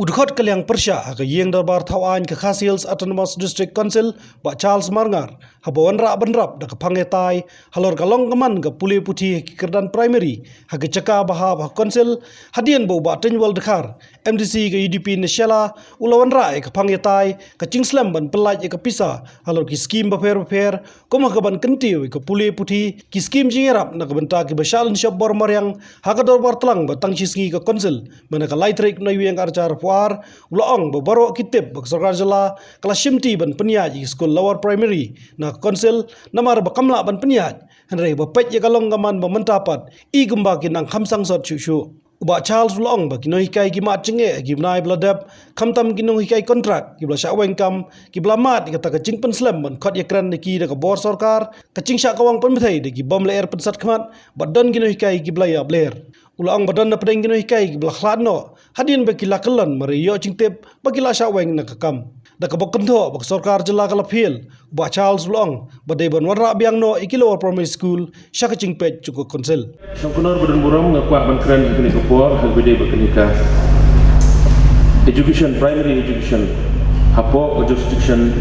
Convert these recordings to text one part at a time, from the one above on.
Udhot Kaliang Persha ke Yeng Darbar Thawan ke Khasils Autonomous District Council Pak Charles Marngar habawan rak benrap da ke pangetai halor kalong keman ke Puli Putih ke Kerdan Primary ha ke ceka bahab ha council hadian bau ba tenwal dekhar MDC ke UDP Neshela ulawan rak ke pangetai ke Cingslam ban pelaj ke pisa halor ki skim baper koma ke ban kentiu ke Puli Putih ki skim jingerap na ke benta ke basalan shop bor mariang ha ke Darbar Telang batang cisngi ke council mana ke laitrik na yang arcar puar ulaong babaro kitip bak sarkar jala kelas shimti ban penyaj school lower primary na konsil namar bakamla ban penyaj henrei bapet ya kalong gaman bamentapat I gemba kinang khamsang sot shushu uba Charles ulaong ba kino hikai gi mat cenge gi nai bladap khamtam kino hikai kontrak gi bla shaweng kam gi bla mat kata ka jingpen slam ban khot ya kran ki da ka bor sarkar ka cingsha kawang pen bethai de gi bom leer pensat khmat badan kino hikai gi bla ya bler ulaong badan na pedeng kino hikai gi bla khladno hadin ba kila kelan mariyo cingtip ba kila shaweng na kakam da ka bokento bak sarkar jela kala phil ba Charles ulaong ba de ban warra biang no ikilo primary school shaka cingpet cukup konsil Sangkunor badan buram ngakwa ban keren kini kopor halbede berkenika education primary education hapo jurisdiction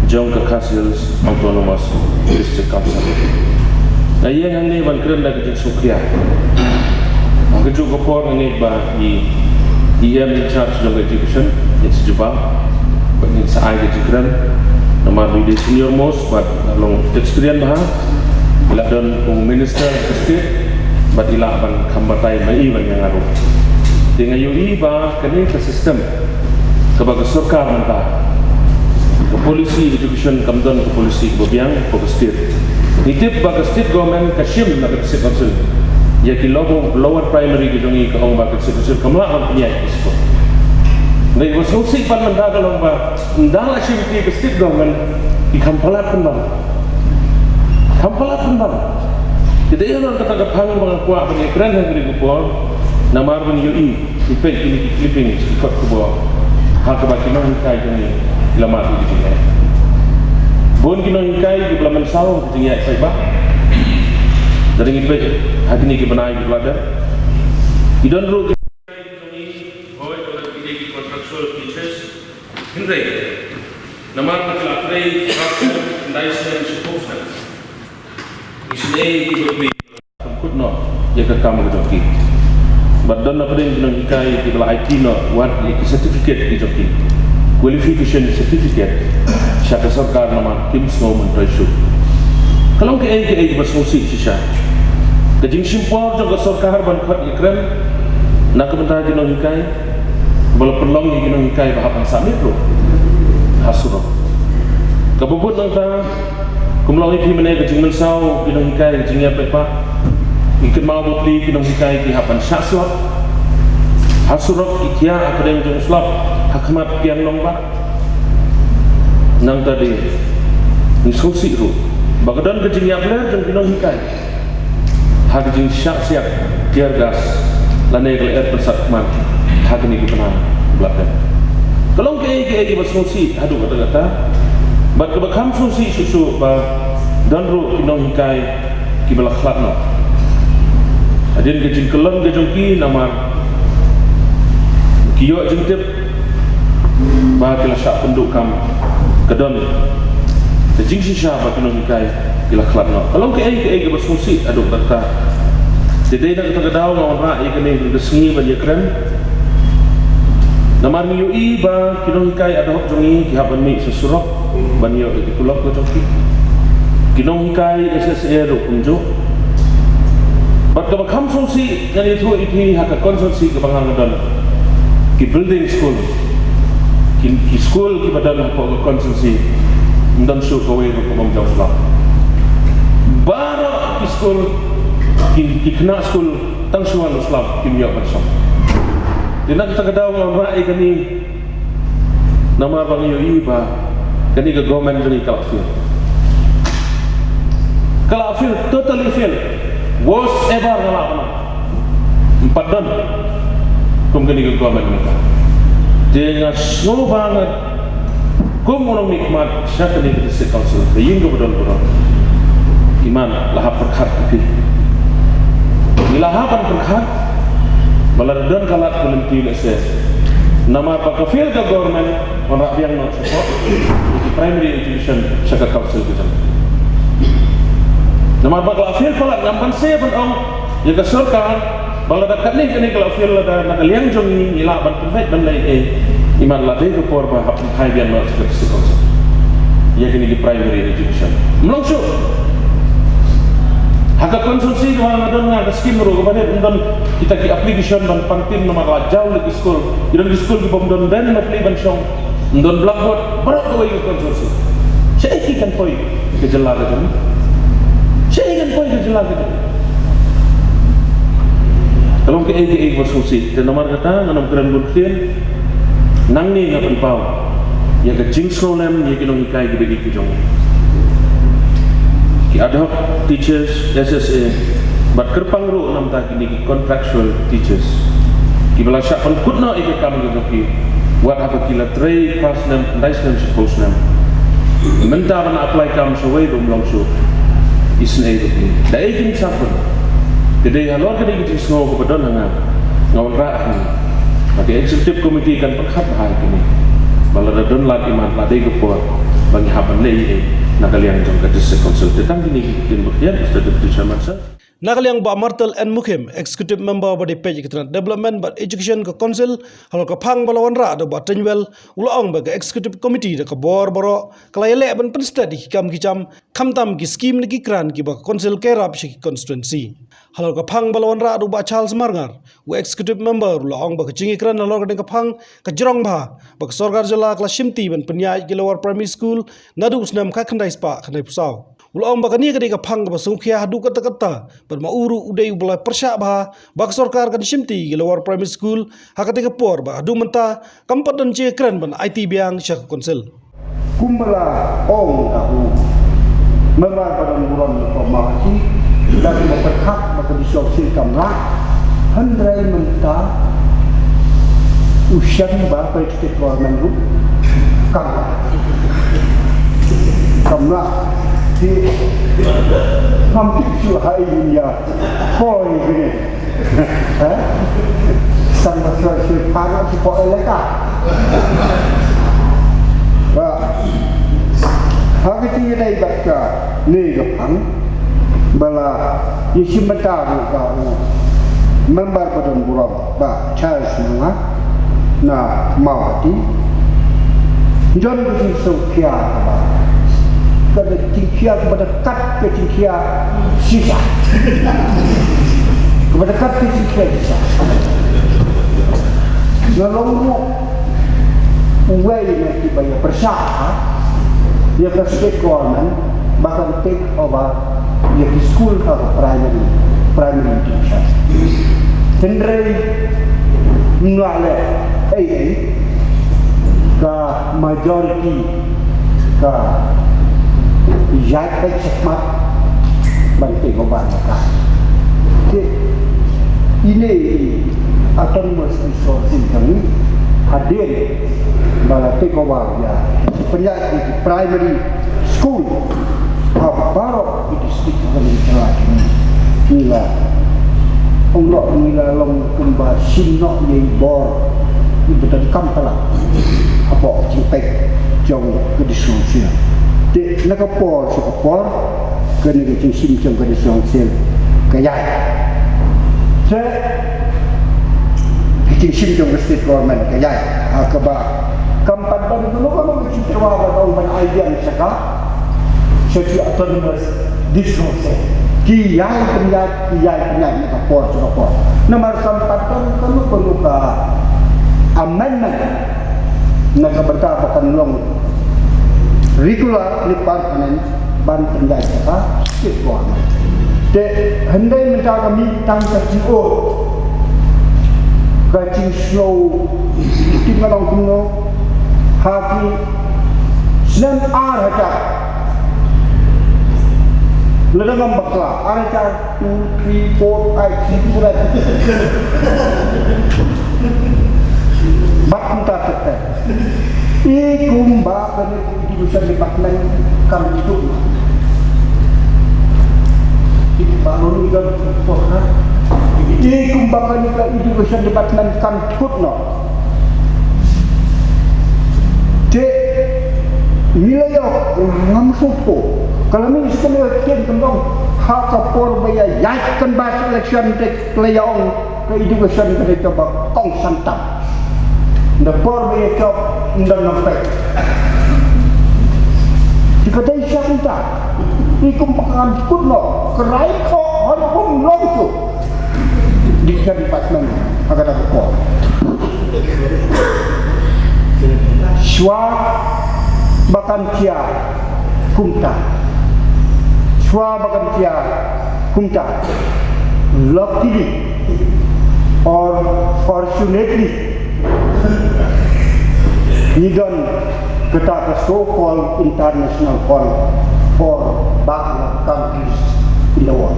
jong ke Khasils Autonomous District Council. Ayah yang ni ban keren dah kecil sukria. Keju kopor ngene ba di EM in charge jong education in sejubang bagi saai kecil nama di senior most but long experience bah bila don minister state but ila ban kambatai mai ban yang aru dengan UI ba kini ke sistem sebagai sarkar mentah ke polisi education kamdon ke polisi bobiang ke state nitip ba ke state government kashim na ke state council ya ki lower primary gedongi ke ong ba ke state council kamla ban punya isko ngai was no sik ban menda kalong ba ndang ashim ki ke state government ikampalat kan kampalat kan tidak ia orang kata kapang mga kuah pengekran yang kini kupon namar pun UI ipek ini clipping ikut kubur hak kebakiman hikai kini lama tu di sini bon kini hikai di belaman sawang kini saya bah dari ipek hati ini kebenai di belada idon ru kini hoy orang kini di contractual teachers hindai namar pun kelakrai rakam ndaisen supposed isne ikut mi kut no ya ke kamu joki badan na pering kena hikai di bala IT no wat ni certificate di joki qualification certificate syaka sarkar nama Kim Snow Mentraisu kalau ke ai bersosi sisa kejing simpor juga sarkar ban khat ikran nak bentar kena hikai bala perlong ni kena hikai bahapan samit lo hasuro kabubut nang kumlaw iti menay kajing mensaw kinong hikay kajing yapay pa ikin mga bukli kinong hikay kihapan syaswat hasurok ikya akadeng jong slap hakamat piang nong ba nang tadi nisusi ru bagadan kajing yapler jong kinong hikay hakajing syak tiar gas lanay kalaer persat kman hakini kipanan belakang kalau kaya basusi aduh kata-kata bat kebakam susi susu ba danru kinong hikai kibala khlatna adin gejing kelon gejongki namar kiyo jengtip ba kila syak penduk kam kedon gejing sisa ba kinong hikai kila khlatna kalau ke ai basusi aduh kata jadi nak kita kedaw ngawan ra ikene gesengi ba keren namar UI ba kinong hikai adok jongi kihaban mi sesurok banyo itu kulak ko joki kinong hikai SSA ro kunjo bat ka bakham sosi kan itu iti hak konsorsi ke bangang dan ki building school ki school ki badan ko konsorsi ndan su ko we ko bang jawsla bara ki school ki kena school tang suan islam ki miya bersam dina kita kedaw ngora ikani nama bang UI ba kani ke government ni kalafil totally fail worst ever ngalakna 4 dan kum kani ke government ni dengan slow banget kum orang nikmat syaka ni ke state council yin ke bodon iman lahap perkhat tapi lahapan perkhat baladan kalat volunteer se Nama apa feel the government orang yang not support di primary education saka council kita. Nama apa feel pala nampan saya pun ya ke serkan bala dekat ni kini kalau feel ada nak liang jong ni ila ban perfect ban lai iman la dei por ba hap hai bian not saka council. Ya kini di primary education. Melongso haka konsumsi dua ngadon ngada skim ro kepada don kita ki application ban pangtin nomor jauh lagi school iron di school ki bom don dan na play ban song don blackboard barak ko wayu konsumsi saya kan poi ke jela ke jom saya kan poi ke jela ke jom kalau ke konsumsi dan nomor kata nganam keren buntin nang ni ngapan pau ya ke jing slolem ya ke no hikai gede ki jong ki ad hoc teachers SSA bat kerpang ru nam ta kini contractual teachers ki bala syak pan kutna ike kam ki wat apa kila trei pas nam nice nam suppose nam menta ban apply kam so way dum long so isne ki dai kin sapun gede halor gede ki sno ko badon nga ngawal ra ni tapi executive committee kan perkhat hai kini bala don lat iman la dei ko por bagi haban lei nakaliang jong kadis konsultan kini din bukhyan Ustaz Deputy Chairman sir Nakaliang ba Martel and Mukim, Executive Member ba di Page Development but Education ka Council, halor ka Phang balawan ra do ba Tenwell, ulaong ba ka Executive Committee da ka bor boro, kalayale ban pensted ki kam kicam, kamtam ki scheme ni ki kran ki ba Council kerap shi constituency. Halor ka Phang balawan ra do ba Charles Marngar, u Executive Member ulaong ba ka Jingi kran halor ka Phang ka Jirong ba ka Sorgar Jala kla Shimti ban penyai ki Lower Primary School, nadu usnam ka khandai spa khandai pusau. Ulang bakani kadai ka Phang ba sungkhia hadu kata-kata bermauru udai ulai persyak bah bak sorkar kan Shimti Lower Primary School hakati ka por ba hadu menta kampat dan je kran ban IT biang syak konsel kumbala ong tahu memang pada bulan pemahati dari berkat maka disoksil kamla handrai menta usian ba pai ketua menru kamla di hampir suhai dunia koi gini sampai selesai panas si koi leka hari ini dari baca ni gapang bala isi mata juga member badan buram ba cahaya semua na mawati John beri sokya kepada cingkia kepada kat ke cingkia sisa kepada kat ke cingkia sisa ngalongmu uwai ni bayar persah ya ke state government bahkan take over ya ke school atau primary education tendrai ngalai ke majority ke Jai Sekmat Bantai Goban ini autonomous resource kami hadir Bantai Goban ya penjadi di primary school baru di distrik Malaysia gila Allah gila long kembali sinok yai bor ibu dan kampala apa cintai jauh ke disusun de nakapor sukapor kena ke sim jam ke disusun kaya se ke sim jam ke state government kaya akaba kampan ban dulu kalau cerita tahun ban idea saka setiap autonomous disusun kiai penyat nakapor sukapor nomor kampan kan perlu ka amendment nakaberta akan long regular department ban penjaya state government de hendai minta kami tangkap CEO gajing slow tinggalong kuno haki senam arhaja ledang bakla arhaja 2 3 4 5 bak minta tetap ikumba kami education department kami itu baru juga ikumba kami ke education department kami ikut no nilai ngam supo kalau ni sekali kian kembang hak kapor baya yakin bahas election tek playong ke education ke coba kong santam the por baya job ndan nampak jika dah isyak kita ikum pakan kuno kerai kok hal hum long tu di department agak ada kok Shwa Bakan Cia Kumta Shwa Bakan Cia Kumta luckily or fortunately Nidon kita ke so-called international forum for backward countries in the world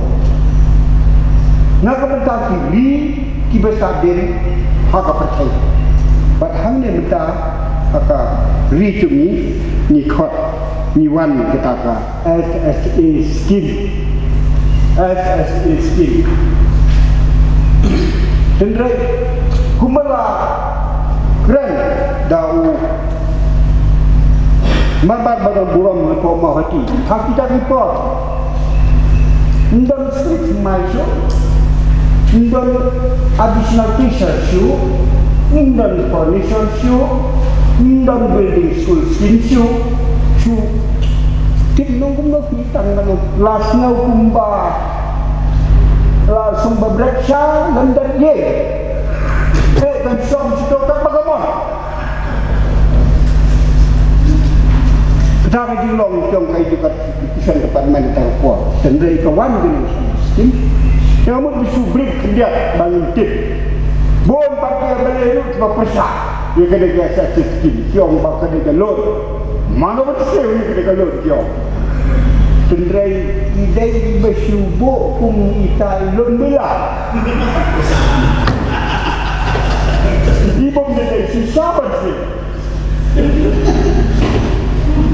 nakabenta kiri kibesadin haka percaya but hamne benta haka reach ni khot ni wan kita ka SSA scheme tendrai kumala keren dau mabar badan buram ko mahati hak kita report ndon strict measure ndon additional teacher show ndon furniture show ndon building school scheme show tinong kumba kitang nang last na kumba la sumba breksha landan ye kan som sito tak bagamon kita di long jong kai di keputusan departemen telpon dan dari kawan dengan sistem kamu disubrik dia bangun tip bon pakai beli cuma persak dia kena biasa sistem tiong bakal dia lor mana betul dia kena lor tiong tendrai idai bersyubuk pun itai lon bela ibu menjadi susah bersih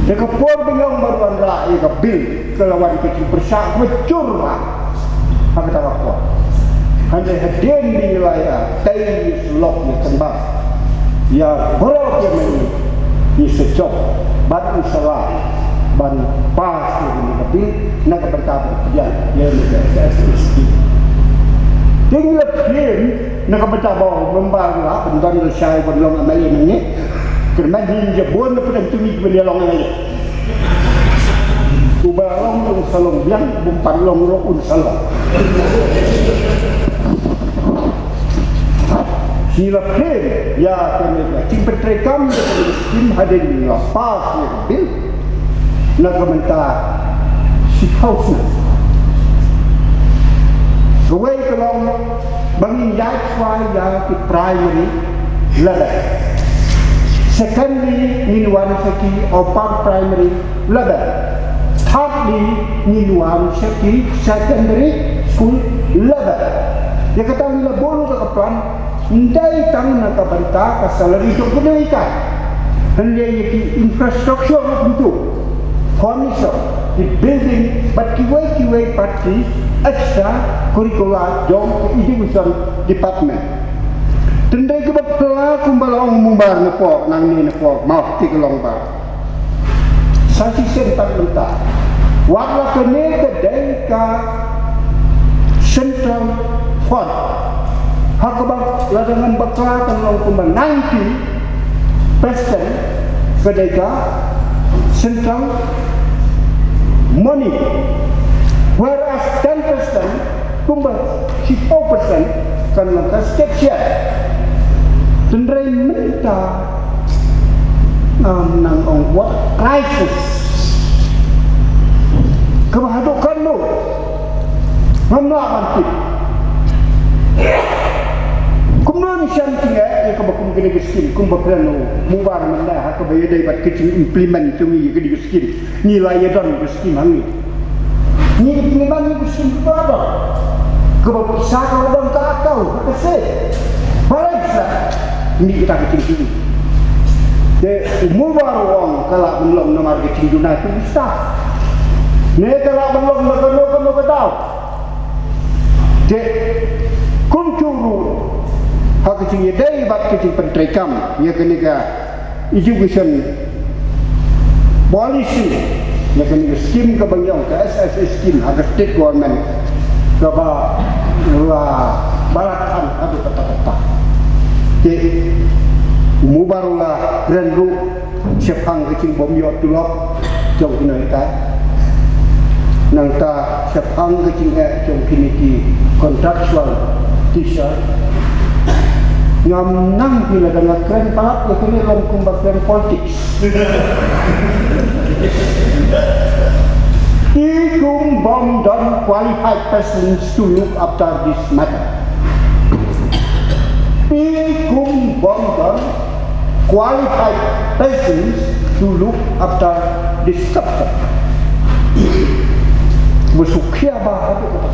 Jika por bengong baruan rakyat ke bil kelawan kecil bersak mecur lah apa tak apa hanya hadir di wilayah Tayi Lok ni kembang ya berok yang ini ni secok ban usaha ban pas ni bil nak berkata kerja ya ni SSC tinggal film nak berkata bahawa membawa bendan syai berlong amal ini kerana dia bon pada tumi benda long aja ubalong long salong biang bumpan long un salong sila plan ya kena tim petrekam tim hadir di lapas bil nak komentar si house gawai kalau bangin yai swai ya di primary level secondly minuan seki upper primary level thirdly minuan seki secondary school level dia kata bila bolu ke kapan ndai tang nak banta ka salary to kenaikan hendak yaki infrastructure untuk furniture di building but kiwai party extra curricular jom education department tendai ke bakla kumbalong mumbar nepo nang ni nepo mau ti kelong ba sasi sentak mentah wakla kene ke deka central fund hakabak ladangan bakla kelong kumbang 90% ke deka central money whereas 10% kumbang 10% kan langkah state share tendrai minta nang what crisis kebahadukan lo melawan tip kumnon siang tinggal ya kebakum kena geskin kumbakran lo mubar mendah kebaya dai bat kecil implement tumi ke geskin nilai dan geskin hangi ni implement geskin apa kebab saka dan kakau keseh baiklah ini kita kecil ini. De umur orang kalau belum nomor kecil dunia itu bisa. Ne kalau belum nak tahu. De kuncuru hak kecil dari bab kecil pentrekam ya kena education policy ya kini skim ke bangyong ke SSS skim ada state government ke baratan ada kata-kata ke mubarulah grand ru sepang kecing bom yo tulok jong kini kita nang ta sepang kecing jong kini ki contractual t-shirt ngam nang bila dengan keren palap ya kini rom kumbat keren politics Ikum Bom don't qualified persons to look after this matter. Ikum Bom don't qualified persons to look after this subject. Bersukia bahasa kata.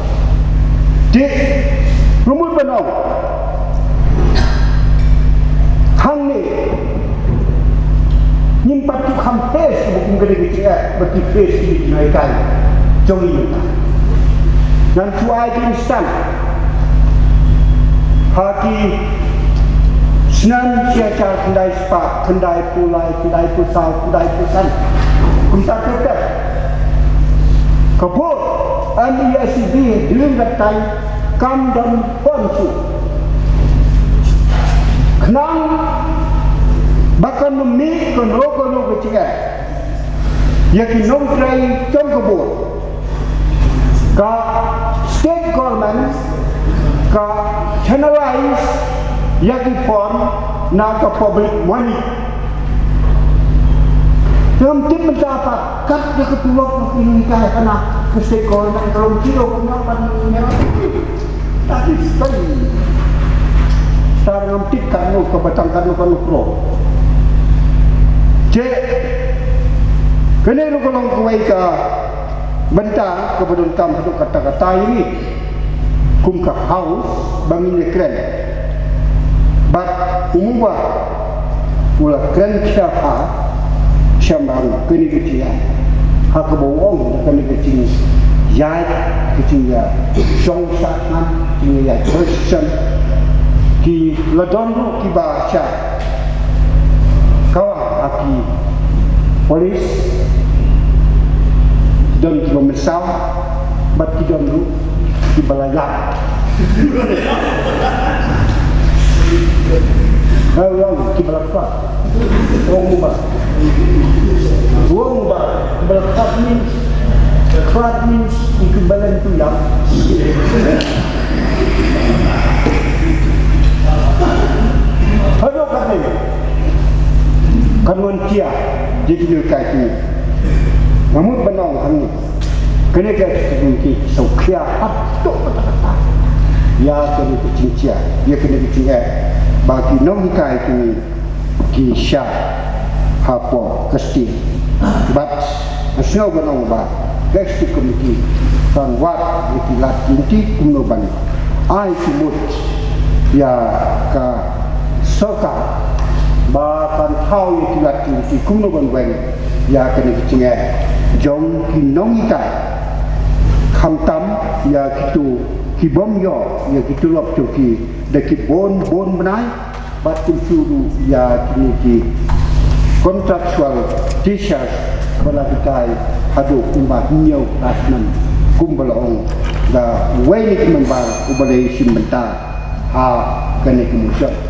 Di rumah benau. Hang ni nyimpat tu kampes bukan gede gede berarti face di naikkan jauh ini dan cuai instan hati senan siacar kendai spa kendai pulai kendai pusau kendai pusan kumta tetap kabur NESB during that time come down ponsu kenang bahkan memik kono kecil yakin nom try trong kebun ka state government ka channelize yakin form na ka public money dalam tim mendapat kat dia ketulok ini kaya kena ke state government kalau kilo kenapa merah tapi sekali saya ngamtik kanu ke batang kanu pro Cik, kena rukulong kuai ka bentang kepada kam itu kata-kata ini kumka haus bangin keren. Bat umumah ulah keren siapa siambang kini kecil. Hak kebawang kini kecil. Yai kecil ya, songsangan kecil ya, Christian ki ladon ki baca. Kawan aki polis dan kita mesam bat kita dulu di balayak orang kita balayak orang mubah balayak means equivalent to yang Halo katanya kanuan kia jadi dekat ini. Namun benang kami kena kita mungkin saukia atuk kata-kata. Ya kena kecil ya kena kecil bagi nom kai ini kisah apa kesti. But asal benang ba kesti komiti kan wat dilat inti kumnoban. Ai kumut ya ka soka bahkan tahu yang tidak tinggi kuno bangweng ya kena kecingnya jom kinongita kamtam ya gitu kibom yo ya gitu lop cuki deki bon benai batin suru ya kini ki kontraktual t-shirt bala kita hadu kumbat nyau asnan kumbalong da wailik membar ubalai simbenta ha kena kemudian